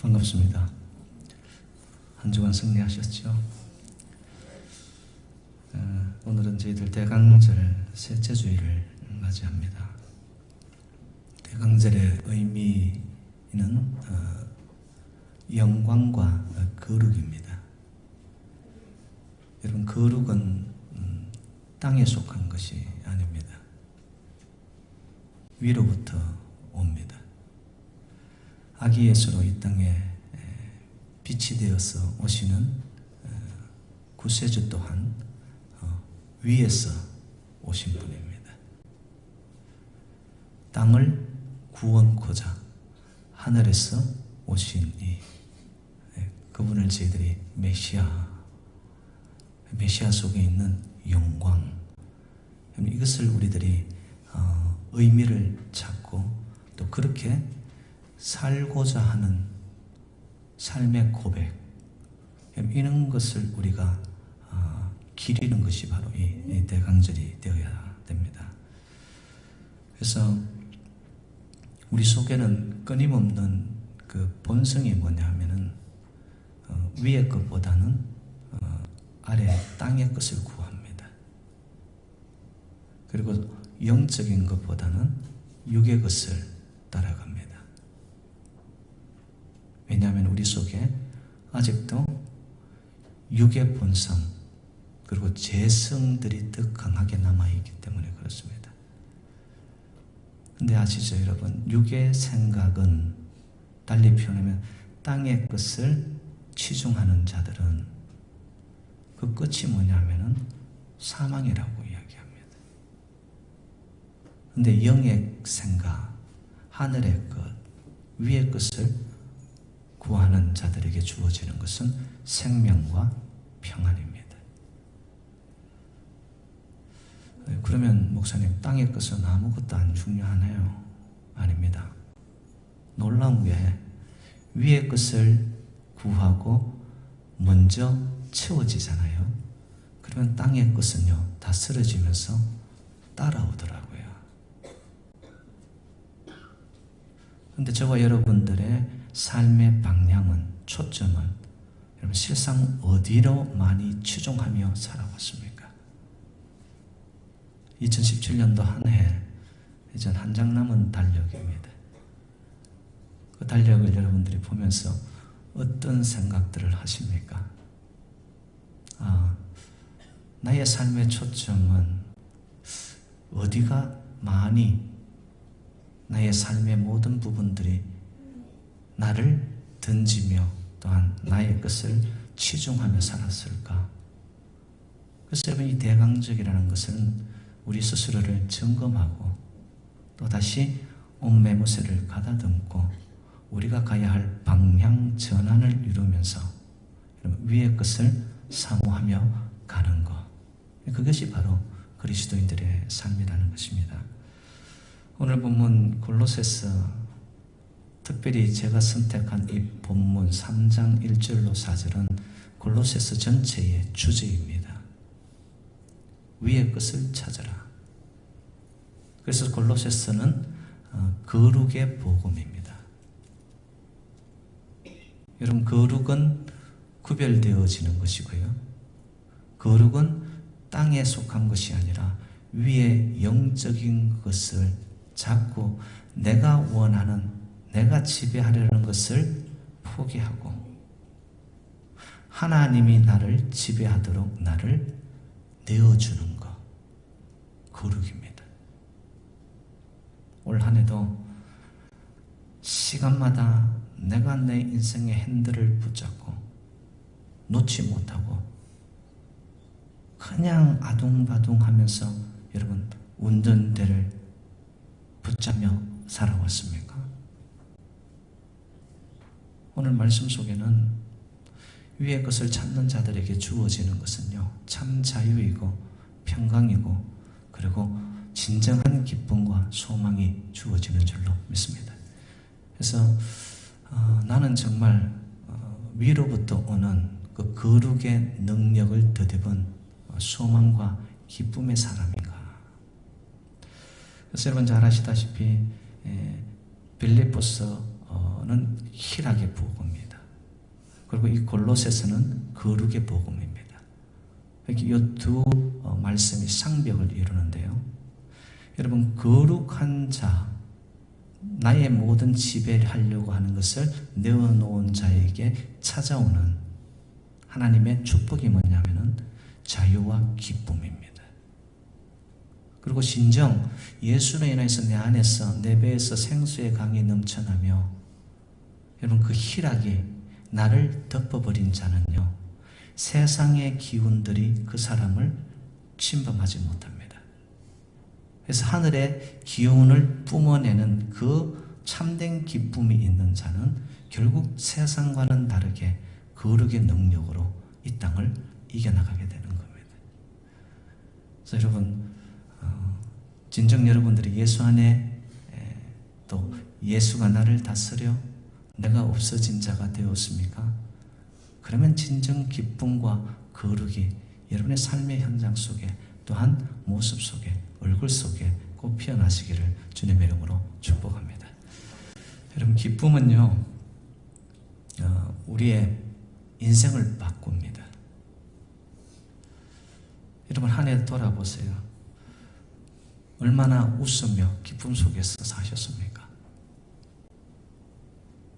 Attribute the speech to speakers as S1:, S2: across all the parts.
S1: 반갑습니다. 한 주간 승리하셨죠? 오늘은 저희들 대강절 셋째 주일을 맞이합니다. 대강절의 의미는 영광과 거룩입니다. 여러분, 거룩은 땅에 속한 것이 아닙니다. 위로부터 옵니다. 아기 예수로 이 땅에 빛이 되어서 오시는 구세주 또한 위에서 오신 분입니다. 땅을 구원코자 하늘에서 오신 그분을 저희들이 메시아 속에 있는 영광, 이것을 우리들이 의미를 찾고 또 그렇게 살고자 하는 삶의 고백, 이런 것을 우리가 기리는 것이 바로 이 대강절이 되어야 됩니다. 그래서 우리 속에는 끊임없는 그 본성이 뭐냐 하면은 위의 것보다는 아래 땅의 것을 구합니다. 그리고 영적인 것보다는 육의 것을 따라갑니다. 왜냐하면 우리 속에 아직도 육의 본성 그리고 재성들이 더 강하게 남아있기 때문에 그렇습니다. 근데 아시죠 여러분, 육의 생각은 달리 표현하면 땅의 것을 치중하는 자들은 그 끝이 뭐냐면은 사망이라고 이야기합니다. 근데 영의 생각, 하늘의 것, 위의 것을 구하는 자들에게 주어지는 것은 생명과 평안입니다. 그러면 목사님, 땅의 것은 아무것도 안 중요하네요. 아닙니다. 놀라운 게 위의 것을 구하고 먼저 채워지잖아요. 그러면 땅의 것은요 다 쓰러지면서 따라오더라고요. 그런데 저와 여러분들의 삶의 방향은, 초점은 여러분 실상 어디로 많이 치중하며 살아왔습니까? 2017년도 한 해 이제 한 장 남은 달력입니다. 그 달력을 여러분들이 보면서 어떤 생각들을 하십니까? 나의 삶의 초점은 어디가 많이 나의 삶의 모든 부분들이 나를 던지며 또한 나의 것을 치중하며 살았을까? 그래서 여러분, 이 대강적이라는 것은 우리 스스로를 점검하고 또 다시 옷매무새를 가다듬고 우리가 가야 할 방향 전환을 이루면서 위의 것을 사모하며 가는 것, 그것이 바로 그리스도인들의 삶이라는 것입니다. 오늘 본문 골로새서, 특별히 제가 선택한 이 본문 3장 1절로 4절은 골로새서 전체의 주제입니다. 위의 것을 찾아라. 그래서 골로새서는 거룩의 복음입니다. 여러분, 거룩은 구별되어지는 것이고요. 거룩은 땅에 속한 것이 아니라 위의 영적인 것을 잡고 내가 원하는, 내가 지배하려는 것을 포기하고 하나님이 나를 지배하도록 나를 내어주는 것, 거룩입니다. 올 한 해도 시간마다 내가 내 인생의 핸들을 붙잡고 놓지 못하고 그냥 아둥바둥 하면서 여러분 운전대를 붙잡며 살아왔습니까? 오늘 말씀 속에는 위의 것을 찾는 자들에게 주어지는 것은요 참 자유이고 평강이고 그리고 진정한 기쁨과 소망이 주어지는 줄로 믿습니다. 그래서 나는 정말 위로부터 오는 그 거룩의 능력을 덧입은 소망과 기쁨의 사람인가. 그래서 여러분 잘 아시다시피 빌립보서는 요한복음은 희락의 복음입니다. 그리고 이 골로새서는 거룩의 복음입니다. 이 두 말씀이 쌍벽을 이루는데요. 여러분, 거룩한 자, 나의 모든 지배를 하려고 하는 것을 내어놓은 자에게 찾아오는 하나님의 축복이 뭐냐면은 자유와 기쁨입니다. 그리고 진정 예수로 인해서 내 안에서 내 배에서 생수의 강이 넘쳐나며, 여러분, 그 희락이 나를 덮어버린 자는요, 세상의 기운들이 그 사람을 침범하지 못합니다. 그래서 하늘의 기운을 뿜어내는 그 참된 기쁨이 있는 자는 결국 세상과는 다르게 거룩의 능력으로 이 땅을 이겨나가게 되는 겁니다. 그래서 여러분, 진정 여러분들이 예수 안에 또 예수가 나를 다스려 내가 없어진 자가 되었습니까? 그러면 진정 기쁨과 거룩이 여러분의 삶의 현장 속에, 또한 모습 속에, 얼굴 속에 꼭 피어나시기를 주님의 이름으로 축복합니다. 여러분, 기쁨은요, 우리의 인생을 바꿉니다. 여러분, 한 해 돌아보세요. 얼마나 웃으며 기쁨 속에서 사셨습니까?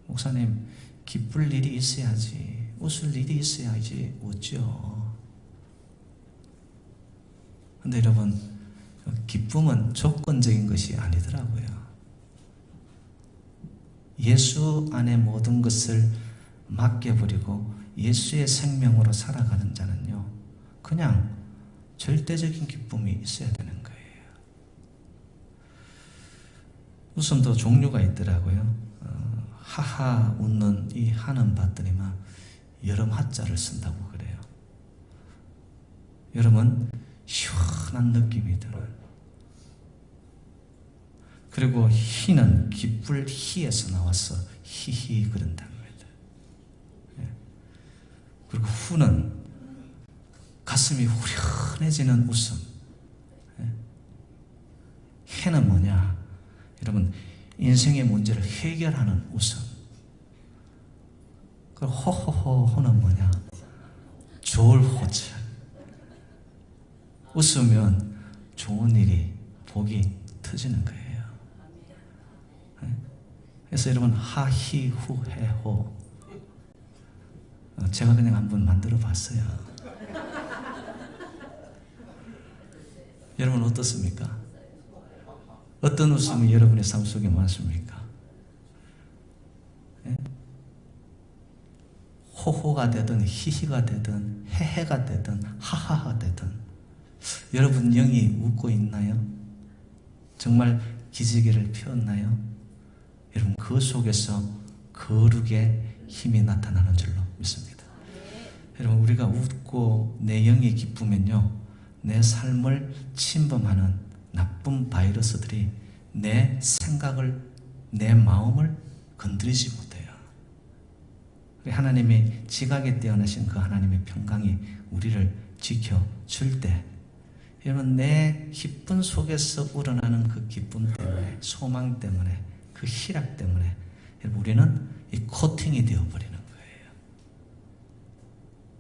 S1: 목사님, 기쁠 일이 있어야지, 웃을 일이 있어야지 웃죠. 근데 여러분, 기쁨은 조건적인 것이 아니더라고요. 예수 안에 모든 것을 맡겨버리고 예수의 생명으로 살아가는 자는요, 그냥 절대적인 기쁨이 있어야 되는 거예요. 웃음도 종류가 있더라고요. 하하 웃는 이 하는 봤더니만 여름 하자를 쓴다고 그래요. 여러분, 시원한 느낌이 드는. 그리고 희는 기쁠 희에서 나와서 히히 그런답니다. 그리고 후는 가슴이 후련해지는 웃음. 해는 뭐냐? 여러분, 인생의 문제를 해결하는 웃음. 그 호호호호는 뭐냐? 좋을 호절. 웃으면 좋은 일이, 복이 터지는 거예요. 그래서 여러분, 하히후해호, 제가 그냥 한번 만들어 봤어요. 여러분 어떻습니까? 어떤 웃음이 여러분의 삶 속에 많습니까? 예? 호호가 되든 히히가 되든 헤헤가 되든 하하가 되든, 여러분 영이 웃고 있나요? 정말 기지개를 펴었나요? 여러분, 그 속에서 거룩의 힘이 나타나는 줄로 믿습니다. 여러분, 우리가 웃고 내 영이 기쁘면요, 내 삶을 침범하는 나쁜 바이러스들이 내 생각을, 내 마음을 건드리지 못해요. 하나님이 지각에 뛰어나신 그 하나님의 평강이 우리를 지켜줄 때, 여러분, 내 기쁨 속에서 우러나는 그 기쁨 때문에, 소망 때문에, 그 희락 때문에 여러분, 우리는 이 코팅이 되어버리는 거예요.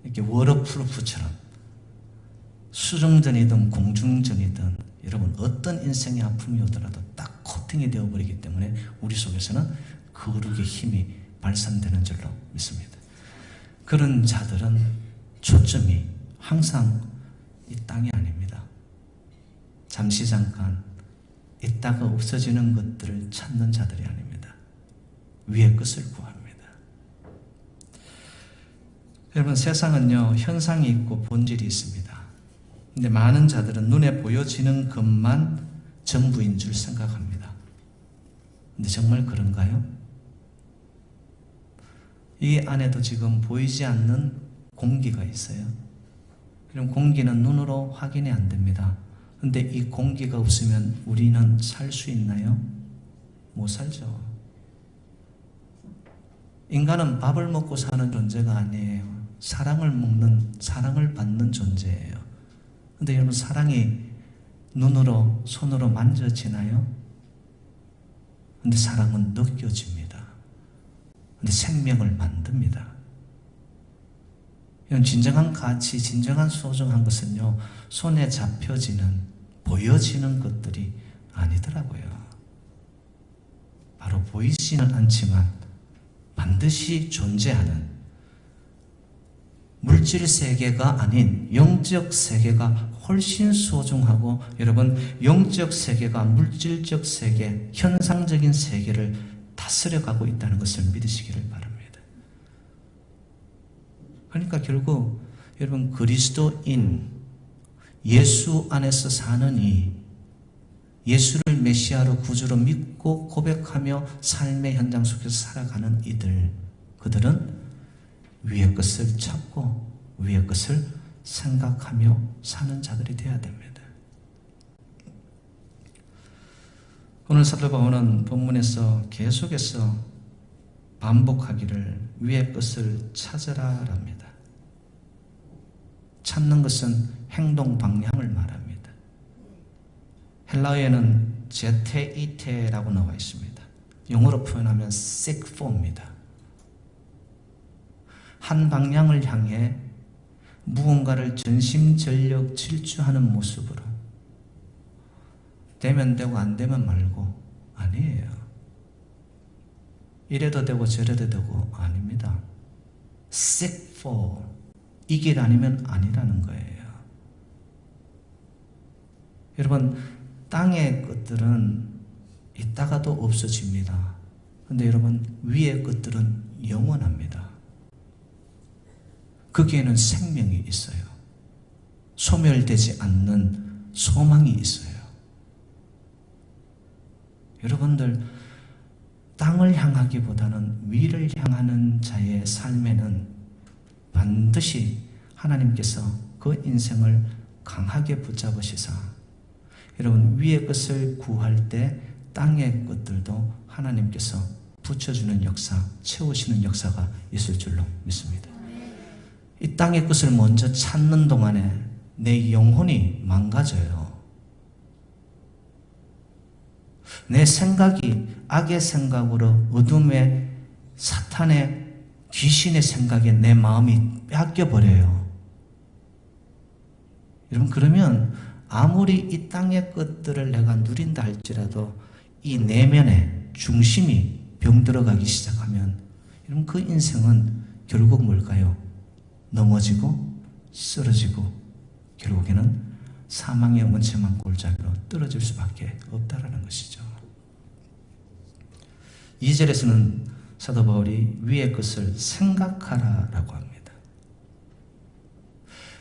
S1: 이렇게 워터프루프처럼 수중전이든 공중전이든 여러분 어떤 인생의 아픔이 오더라도 딱 코팅이 되어버리기 때문에 우리 속에서는 거룩의 힘이 발산되는 줄로 믿습니다. 그런 자들은 초점이 항상 이 땅이 아닙니다. 잠시 잠깐 있다가 없어지는 것들을 찾는 자들이 아닙니다. 위의 것을 구합니다. 여러분, 세상은요, 현상이 있고 본질이 있습니다. 근데 많은 자들은 눈에 보여지는 것만 전부인 줄 생각합니다. 근데 정말 그런가요? 이 안에도 지금 보이지 않는 공기가 있어요. 그럼 공기는 눈으로 확인이 안 됩니다. 근데 이 공기가 없으면 우리는 살 수 있나요? 못 살죠. 인간은 밥을 먹고 사는 존재가 아니에요. 사랑을 먹는, 사랑을 받는 존재예요. 근데 여러분, 사랑이 눈으로, 손으로 만져지나요? 근데 사랑은 느껴집니다. 근데 생명을 만듭니다. 이런 진정한 가치, 진정한 소중한 것은요, 손에 잡혀지는, 보여지는 것들이 아니더라고요. 바로 보이지는 않지만 반드시 존재하는 물질 세계가 아닌 영적 세계가 훨씬 소중하고, 여러분, 영적 세계가 물질적 세계, 현상적인 세계를 다스려가고 있다는 것을 믿으시기를 바랍니다. 그러니까 결국 여러분, 그리스도인, 예수 안에서 사는 이, 예수를 메시아로 구주로 믿고 고백하며 삶의 현장 속에서 살아가는 이들, 그들은 위의 것을 찾고 위의 것을 생각하며 사는 자들이 되어야 됩니다. 오늘 사도 바울은 본문에서 계속해서 반복하기를 위의 것을 찾으라랍니다. 찾는 것은 행동 방향을 말합니다. 헬라어에는 제테이테라고 나와 있습니다. 영어로 표현하면 seek for입니다. 한 방향을 향해 무언가를 전심전력 질주하는 모습으로, 되면 되고 안 되면 말고, 아니에요. 이래도 되고 저래도 되고 아닙니다. seek for, 이 길 아니면 아니라는 거예요. 여러분, 땅의 것들은 있다가도 없어집니다. 그런데 여러분, 위의 것들은 영원합니다. 거기에는 생명이 있어요. 소멸되지 않는 소망이 있어요. 여러분들, 땅을 향하기보다는 위를 향하는 자의 삶에는 반드시 하나님께서 그 인생을 강하게 붙잡으시사, 여러분, 위의 것을 구할 때 땅의 것들도 하나님께서 붙여주는 역사, 채우시는 역사가 있을 줄로 믿습니다. 이 땅의 것을 먼저 찾는 동안에 내 영혼이 망가져요. 내 생각이 악의 생각으로, 어둠의 사탄의 귀신의 생각에 내 마음이 뺏겨버려요. 여러분, 그러면 아무리 이 땅의 것들을 내가 누린다 할지라도 이 내면의 중심이 병들어가기 시작하면, 여러분, 그 인생은 결국 뭘까요? 넘어지고 쓰러지고 결국에는 사망의 원체만 골짜기로 떨어질 수밖에 없다라는 것이죠. 2절에서는 사도 바울이 위의 것을 생각하라라고 합니다.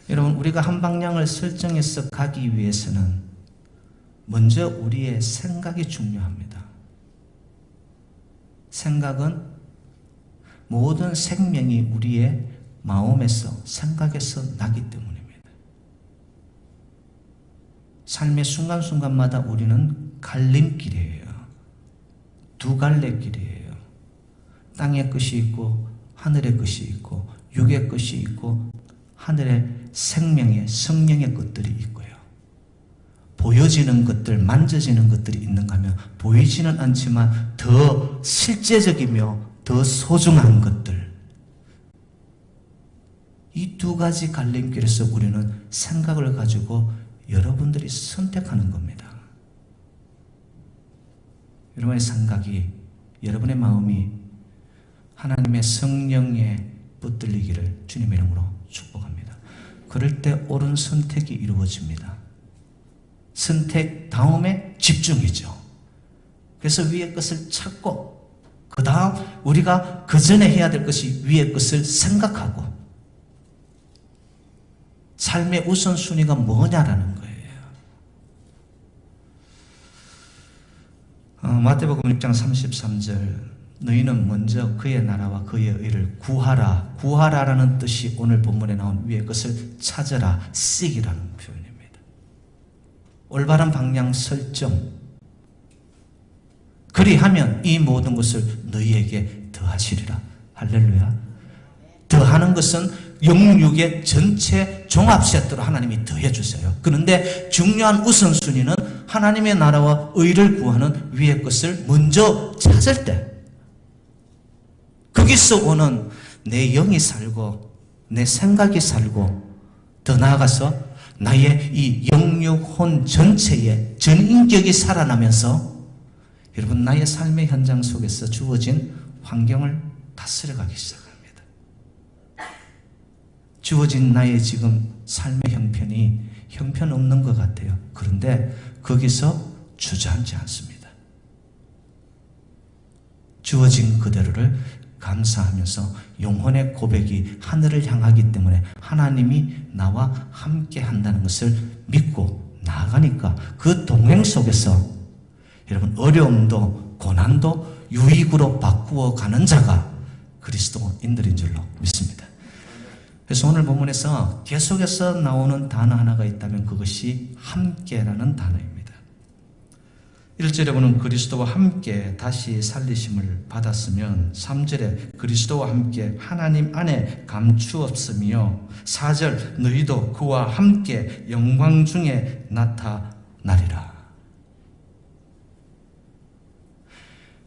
S1: 여러분, 우리가 한 방향을 설정해서 가기 위해서는 먼저 우리의 생각이 중요합니다. 생각은 모든 생명이 우리의 마음에서, 생각에서 나기 때문입니다. 삶의 순간순간마다 우리는 갈림길이에요. 두 갈래 길이에요. 땅의 것이 있고 하늘의 것이 있고 육의 것이 있고 하늘의 생명의 성령의 것들이 있고요. 보여지는 것들, 만져지는 것들이 있는가 하면 보이지는 않지만 더 실제적이며 더 소중한 것들, 이 두 가지 갈림길에서 우리는 생각을 가지고 여러분들이 선택하는 겁니다. 여러분의 생각이, 여러분의 마음이 하나님의 성령에 붙들리기를 주님의 이름으로 축복합니다. 그럴 때 옳은 선택이 이루어집니다. 선택 다음에 집중이죠. 그래서 위의 것을 찾고, 그 다음 우리가 그 전에 해야 될 것이 위의 것을 생각하고, 삶의 우선순위가 뭐냐라는 거예요. 마태복음 6장 33절, 너희는 먼저 그의 나라와 그의 의를 구하라. 구하라라는 뜻이 오늘 본문에 나온 위의 것을 찾으라, seek이라는 표현입니다. 올바른 방향 설정. 그리하면 이 모든 것을 너희에게 더하시리라. 할렐루야. 더하는 것은 영육의 전체 종합 세트로 하나님이 더해 주세요. 그런데 중요한 우선순위는 하나님의 나라와 의를 구하는 위의 것을 먼저 찾을 때, 거기서 오는 내 영이 살고 내 생각이 살고 더 나아가서 나의 이 영육 혼 전체의 전인격이 살아나면서 여러분 나의 삶의 현장 속에서 주어진 환경을 다스려가기 시작합니다. 주어진 나의 지금 삶의 형편없는 것 같아요. 그런데 거기서 주저앉지 않습니다. 주어진 그대로를 감사하면서 영혼의 고백이 하늘을 향하기 때문에 하나님이 나와 함께 한다는 것을 믿고 나아가니까 그 동행 속에서 여러분 어려움도 고난도 유익으로 바꾸어 가는 자가 그리스도인들인 줄로 믿습니다. 그래서 오늘 본문에서 계속해서 나오는 단어 하나가 있다면 그것이 함께라는 단어입니다. 1절에 보면 그리스도와 함께 다시 살리심을 받았으면 3절에 그리스도와 함께 하나님 안에 감추었으며 4절 너희도 그와 함께 영광 중에 나타나리라.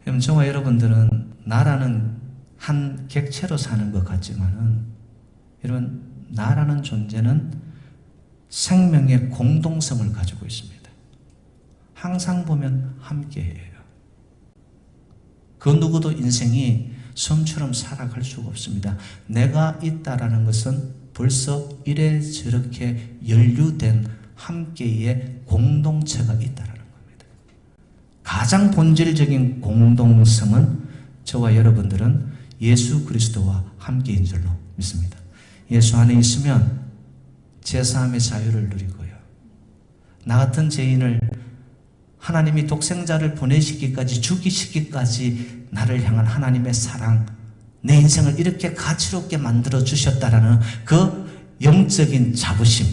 S1: 그럼 저와 여러분들은 나라는 한 객체로 사는 것 같지만은 여러분 나라는 존재는 생명의 공동성을 가지고 있습니다. 항상 보면 함께해요. 그 누구도 인생이 섬처럼 살아갈 수가 없습니다. 내가 있다라는 것은 벌써 이래저렇게 연루된 함께의 공동체가 있다라는 겁니다. 가장 본질적인 공동성은 저와 여러분들은 예수 그리스도와 함께인 줄로 믿습니다. 예수 안에 있으면 제사함의 자유를 누리고요. 나 같은 죄인을 하나님이 독생자를 보내시기까지 죽이시기까지 나를 향한 하나님의 사랑, 내 인생을 이렇게 가치롭게 만들어 주셨다라는 그 영적인 자부심,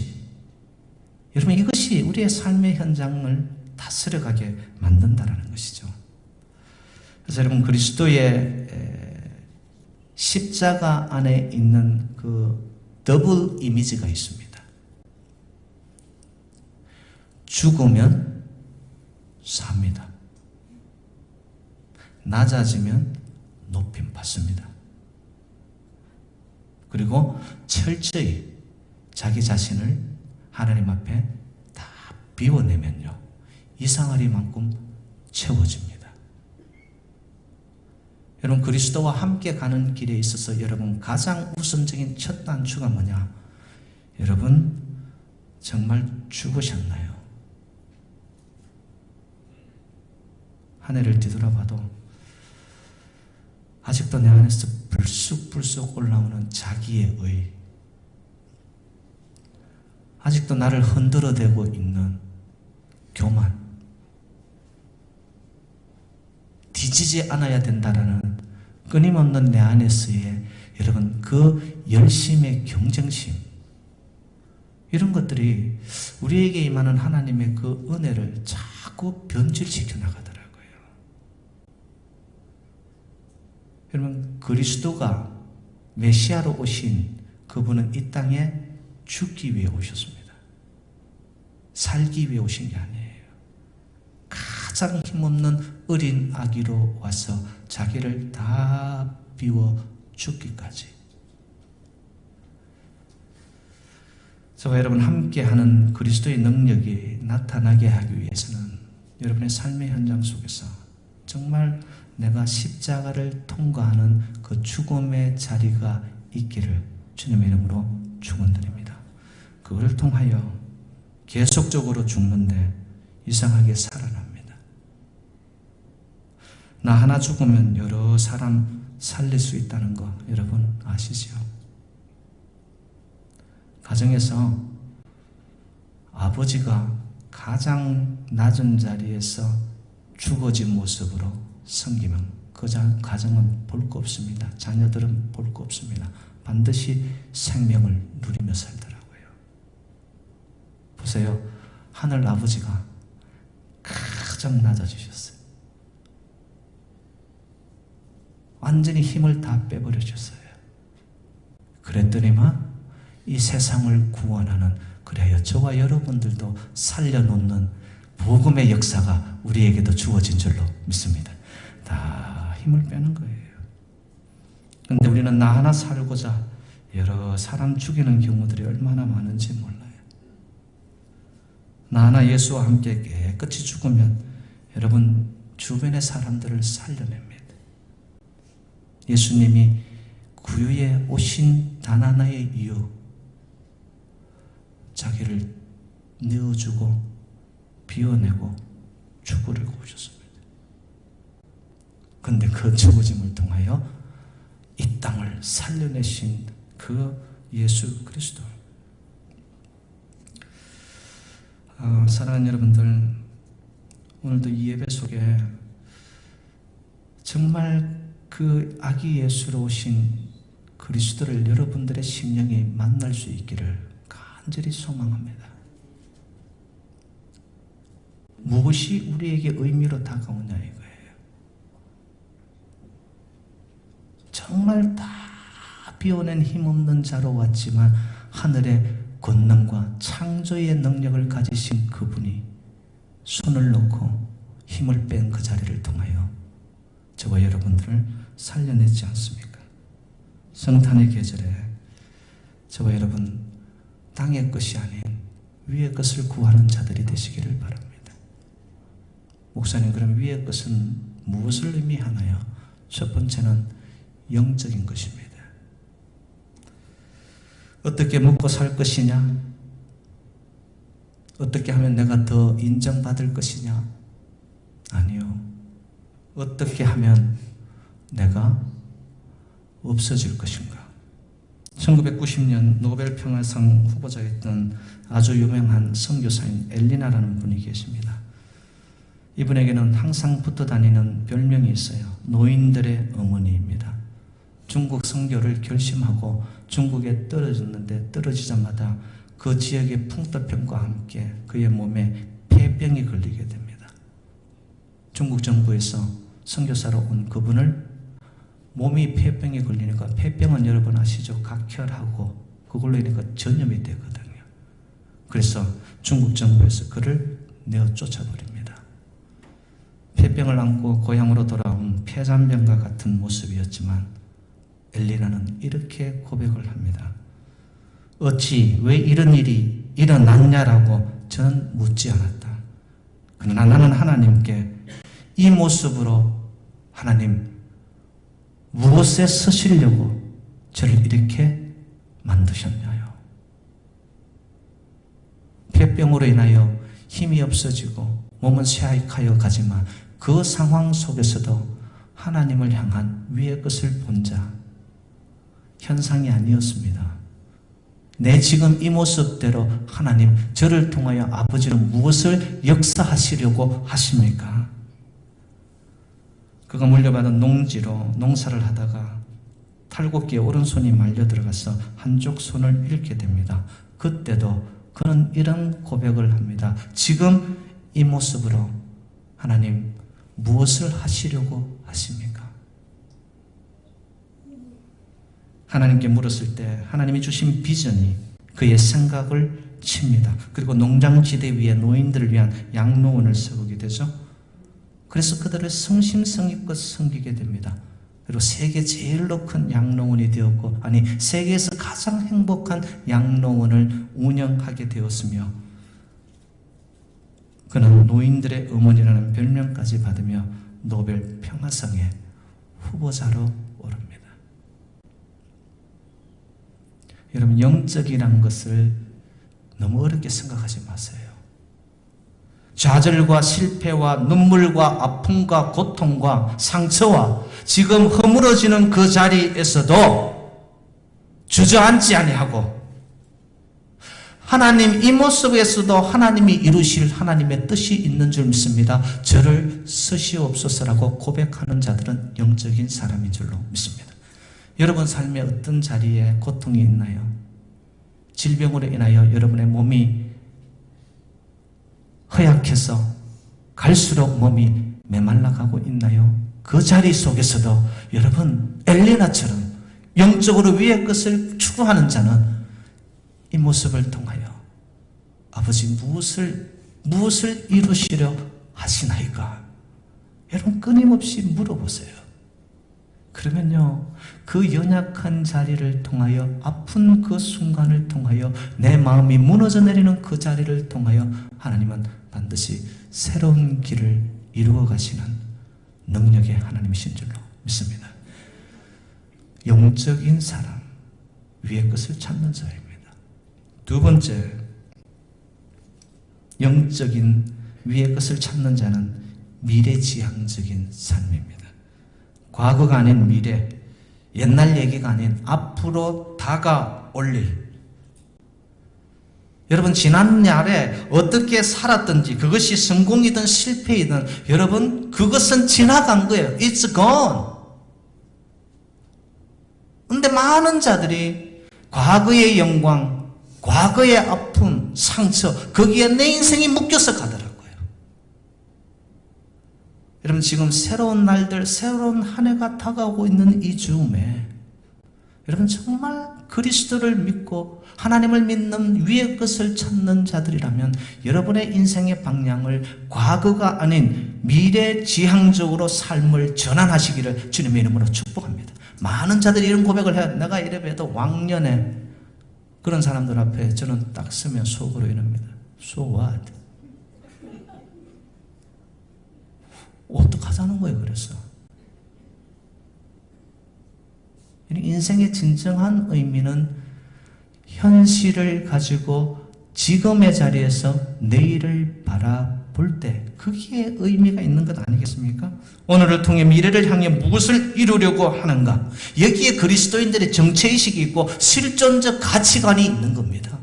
S1: 여러분 이것이 우리의 삶의 현장을 다스려가게 만든다라는 것이죠. 그래서 여러분 그리스도의 십자가 안에 있는 그 더블 이미지가 있습니다. 죽으면 삽니다. 낮아지면 높임 받습니다. 그리고 철저히 자기 자신을 하나님 앞에 다 비워내면요 이상하리만큼 채워집니다. 여러분 그리스도와 함께 가는 길에 있어서 여러분 가장 우선적인 첫 단추가 뭐냐? 여러분 정말 죽으셨나요? 한 해를 뒤돌아봐도 아직도 내 안에서 불쑥불쑥 올라오는 자기의 의, 아직도 나를 흔들어대고 있는 교만, 뒤지지 않아야 된다라는 끊임없는 내 안에서의 여러분 그 열심의 경쟁심, 이런 것들이 우리에게 임하는 하나님의 그 은혜를 자꾸 변질시켜 나가더라고요. 여러분 그리스도가 메시아로 오신 그분은 이 땅에 죽기 위해 오셨습니다. 살기 위해 오신 게 아니에요. 가장 힘없는 어린 아기로 와서 자기를 다 비워 죽기까지. 저와 여러분 함께하는 그리스도의 능력이 나타나게 하기 위해서는 여러분의 삶의 현장 속에서 정말 내가 십자가를 통과하는 그 죽음의 자리가 있기를 주님의 이름으로 축원드립니다. 그걸 통하여 계속적으로 죽는데 이상하게 살아납니다. 나 하나 죽으면 여러 사람 살릴 수 있다는 거 여러분 아시죠? 가정에서 아버지가 가장 낮은 자리에서 죽어진 모습으로 섬기면 그 가정은 볼 거 없습니다. 자녀들은 볼 거 없습니다. 반드시 생명을 누리며 살더라고요. 보세요. 하늘 아버지가 가장 낮아지셨어요. 완전히 힘을 다 빼버려 줬어요. 그랬더니만 이 세상을 구원하는, 그래야 저와 여러분들도 살려놓는 복음의 역사가 우리에게도 주어진 줄로 믿습니다. 다 힘을 빼는 거예요. 그런데 우리는 나 하나 살고자 여러 사람 죽이는 경우들이 얼마나 많은지 몰라요. 나 하나 예수와 함께 깨끗이 죽으면 여러분 주변의 사람들을 살려냅니다. 예수님이 구유에 오신 단 하나의 이유, 자기를 내어주고 비워내고 죽으려고 오셨습니다. 그런데 그 죽어짐을 통하여 이 땅을 살려내신 그 예수 그리스도. 사랑하는 여러분들, 오늘도 이 예배 속에 정말 그 아기 예수로 오신 그리스도를 여러분들의 심령이 만날 수 있기를 간절히 소망합니다. 무엇이 우리에게 의미로 다가오냐 이거예요. 정말 다 비워낸 힘없는 자로 왔지만 하늘의 권능과 창조의 능력을 가지신 그분이 손을 놓고 힘을 뺀 그 자리를 통하여 저와 여러분들을 살려냈지 않습니까? 성탄의 계절에 저와 여러분 땅의 것이 아닌 위의 것을 구하는 자들이 되시기를 바랍니다. 목사님, 그럼 위의 것은 무엇을 의미하나요? 첫 번째는 영적인 것입니다. 어떻게 먹고 살 것이냐? 어떻게 하면 내가 더 인정받을 것이냐? 아니요. 어떻게 하면 내가 없어질 것인가? 1990년 노벨 평화상 후보자였던 아주 유명한 선교사인 엘리나라는 분이 계십니다. 이분에게는 항상 붙어 다니는 별명이 있어요. 노인들의 어머니입니다. 중국 선교를 결심하고 중국에 떨어졌는데 떨어지자마자 그 지역의 풍토병과 함께 그의 몸에 폐병이 걸리게 됩니다. 중국 정부에서 선교사로 온 그분을 몸이 폐병이 걸리니까, 폐병은 여러분 아시죠? 각혈하고 그걸로 인해서 전염이 되거든요. 그래서 중국 정부에서 그를 내어 쫓아버립니다. 폐병을 안고 고향으로 돌아온 폐잔병과 같은 모습이었지만 엘리나는 이렇게 고백을 합니다. 어찌 왜 이런 일이 일어났냐라고 저는 묻지 않았다. 그러나 나는 하나님께 이 모습으로 하나님 무엇에 쓰시려고 저를 이렇게 만드셨냐요. 폐병으로 인하여 힘이 없어지고 몸은 쇠약하여 가지만 그 상황 속에서도 하나님을 향한 위의 것을 본 자, 현상이 아니었습니다. 내 지금 이 모습대로 하나님, 저를 통하여 아버지는 무엇을 역사하시려고 하십니까? 그가 물려받은 농지로 농사를 하다가 탈곡기에 오른손이 말려 들어가서 한쪽 손을 잃게 됩니다. 그때도 그는 이런 고백을 합니다. 지금 이 모습으로 하나님 무엇을 하시려고 하십니까? 하나님께 물었을 때 하나님이 주신 비전이 그의 생각을 칩니다. 그리고 농장지대 위에 노인들을 위한 양로원을 세우게 되죠. 그래서 그들을 성심성의껏 섬기게 됩니다. 그리고 세계 제일로 큰 양로원이 되었고, 아니 세계에서 가장 행복한 양로원을 운영하게 되었으며, 그는 노인들의 어머니라는 별명까지 받으며 노벨 평화상의 후보자로 오릅니다. 여러분, 영적이란 것을 너무 어렵게 생각하지 마세요. 좌절과 실패와 눈물과 아픔과 고통과 상처와 지금 허물어지는 그 자리에서도 주저앉지 아니하고, 하나님 이 모습에서도 하나님이 이루실 하나님의 뜻이 있는 줄 믿습니다. 저를 쓰시옵소서라고 고백하는 자들은 영적인 사람인 줄로 믿습니다. 여러분 삶에 어떤 자리에 고통이 있나요? 질병으로 인하여 여러분의 몸이 허약해서 갈수록 몸이 메말라가고 있나요? 그 자리 속에서도 여러분 엘리나처럼 영적으로 위의 것을 추구하는 자는 이 모습을 통하여 아버지 무엇을 이루시려 하시나이까? 여러분 끊임없이 물어보세요. 그러면요, 그 연약한 자리를 통하여, 아픈 그 순간을 통하여, 내 마음이 무너져 내리는 그 자리를 통하여 하나님은 반드시 새로운 길을 이루어 가시는 능력의 하나님이신 줄로 믿습니다. 영적인 사람, 위의 것을 찾는 자입니다. 두 번째, 영적인 위의 것을 찾는 자는 미래지향적인 삶입니다. 과거가 아닌 미래, 옛날 얘기가 아닌 앞으로 다가올 일. 여러분, 지난날에 어떻게 살았든지 그것이 성공이든 실패이든 여러분, 그것은 지나간 거예요. It's gone. 근데 많은 자들이 과거의 영광, 과거의 아픔, 상처, 거기에 내 인생이 묶여서 가더라고요. 여러분, 지금 새로운 날들, 새로운 한 해가 다가오고 있는 이 즈음에 여러분, 정말 그리스도를 믿고 하나님을 믿는 위의 것을 찾는 자들이라면 여러분의 인생의 방향을 과거가 아닌 미래지향적으로 삶을 전환하시기를 주님의 이름으로 축복합니다. 많은 자들이 이런 고백을 해요. 내가 이래봬도 왕년에, 그런 사람들 앞에 저는 딱 서면 속으로 이럽니다. So what? 어떡하자는 거예요, 그래서. 인생의 진정한 의미는 현실을 가지고 지금의 자리에서 내일을 바라볼 때, 거기에 의미가 있는 것 아니겠습니까? 오늘을 통해 미래를 향해 무엇을 이루려고 하는가? 여기에 그리스도인들의 정체의식이 있고 실존적 가치관이 있는 겁니다.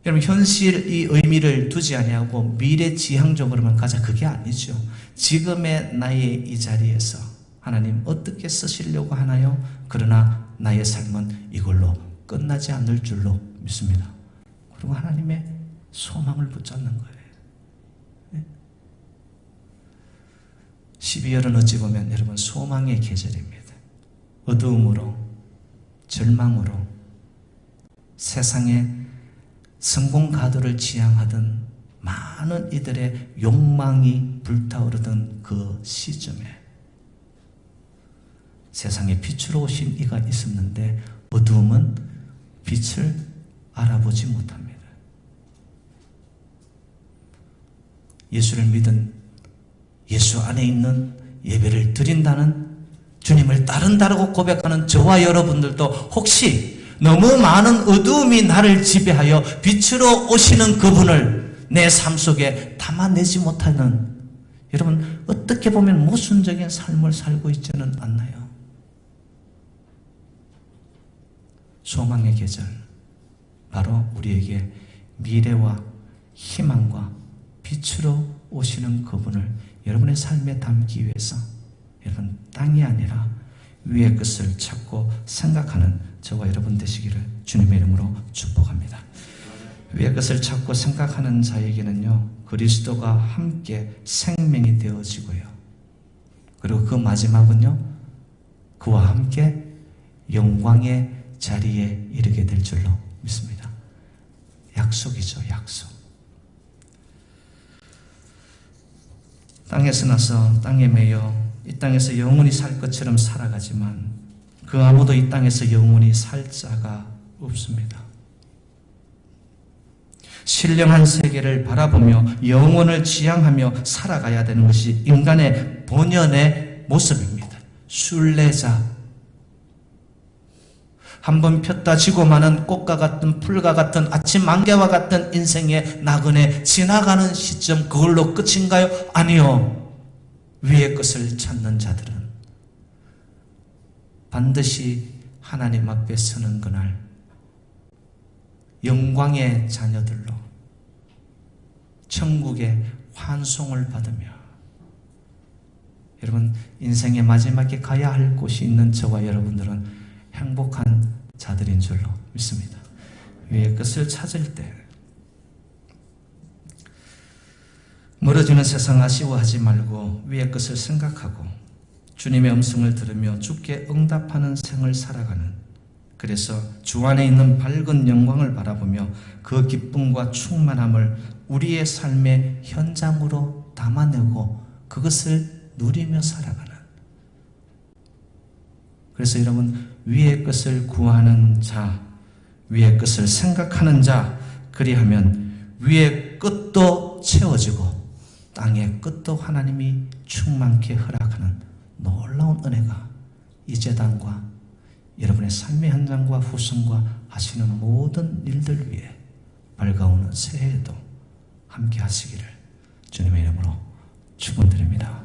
S1: 여러분, 현실이 의미를 두지 아니하고 미래지향적으로만 가자, 그게 아니죠. 지금의 나의 이 자리에서 하나님 어떻게 쓰시려고 하나요? 그러나 나의 삶은 이걸로 끝나지 않을 줄로 믿습니다. 그리고 하나님의 소망을 붙잡는 거예요. 12월은 어찌 보면 여러분 소망의 계절입니다. 어두움으로, 절망으로, 세상의 성공 가도를 지향하던 많은 이들의 욕망이 불타오르던 그 시점에 세상에 빛으로 오신 이가 있었는데 어두움은 빛을 알아보지 못합니다. 예수를 믿은, 예수 안에 있는, 예배를 드린다는, 주님을 따른다라고 고백하는 저와 여러분들도 혹시 너무 많은 어두움이 나를 지배하여 빛으로 오시는 그분을 내 삶 속에 담아내지 못하는, 여러분 어떻게 보면 모순적인 삶을 살고 있지는 않나요? 소망의 계절, 바로 우리에게 미래와 희망과 빛으로 오시는 그분을 여러분의 삶에 담기 위해서 여러분 땅이 아니라 위의 것을 찾고 생각하는 저와 여러분 되시기를 주님의 이름으로 축복합니다. 위의 것을 찾고 생각하는 자에게는요, 그리스도가 함께 생명이 되어지고요, 그리고 그 마지막은요, 그와 함께 영광의 자리에 이르게 될 줄로 믿습니다. 약속이죠, 약속. 땅에서 나서 땅에 매여 이 땅에서 영원히 살 것처럼 살아가지만 그 아무도 이 땅에서 영원히 살 자가 없습니다. 신령한 세계를 바라보며 영원을 지향하며 살아가야 되는 것이 인간의 본연의 모습입니다. 순례자, 한번 폈다 지고 마는 꽃과 같은, 풀과 같은, 아침 안개와 같은 인생의 나그네 지나가는 시점, 그걸로 끝인가요? 아니요. 위의 것을 찾는 자들은 반드시 하나님 앞에 서는 그날 영광의 자녀들로 천국의 환송을 받으며, 여러분 인생의 마지막에 가야 할 곳이 있는 저와 여러분들은 행복한 자들인 줄로 믿습니다. 위의 것을 찾을 때 멀어지는 세상 아쉬워하지 말고 위의 것을 생각하고 주님의 음성을 들으며 주께 응답하는 생을 살아가는, 그래서 주 안에 있는 밝은 영광을 바라보며 그 기쁨과 충만함을 우리의 삶의 현장으로 담아내고 그것을 누리며 살아가는. 그래서 여러분, 위의 것을 구하는 자, 위의 것을 생각하는 자, 그리하면 위의 끝도 채워지고 땅의 끝도 하나님이 충만케 허락하는 놀라운 은혜가 이 제단과 여러분의 삶의 현장과 후손과 하시는 모든 일들 위해 밝아오는 새해에도 함께 하시기를 주님의 이름으로 축원드립니다.